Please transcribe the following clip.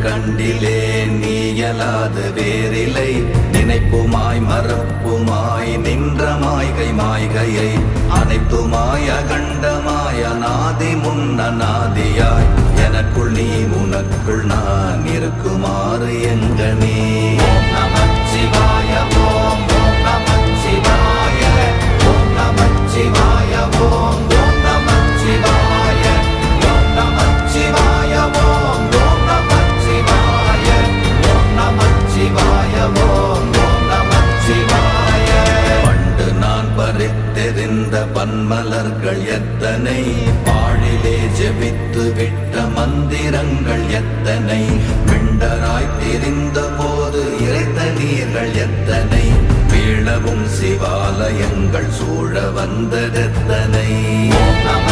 கண்டிலே நீயலாது வேறில்லை. நினைப்புமாய் மறப்புமாய் நின்ற மாய்கை மாய்கையை அனைத்துமாய் அகண்டமாய் அநாதி முன்னநாதியாய் எனக்குள் நீ உனக்குள் நான் இருக்குமாறு எங்கனே. ஓம் நமச்சிவாய ஓம் ஓம் நமச்சிவாய ஓம் நமச்சிவாய ஓம் ஓம் நமச்சிவாய ஓம் நமச்சிவாய ஓம் ஓம் நமச்சிவாய ஓம் நமச்சிவாய ஓம் ஓம் நமச்சிவாய. பண்டு நான் பறித்தெறிந்த பன்மலர்கள் எத்தனை, பாழிலே ஜெபித்து விட்ட மந்திரங்கள் எத்தனை, விண்டராய் திரிந்த போது இறைத்த நீர்கள் எத்தனை, வீழவும் சிவாலயங்கள் சூழ வந்ததெத்தனை. ஓம் நம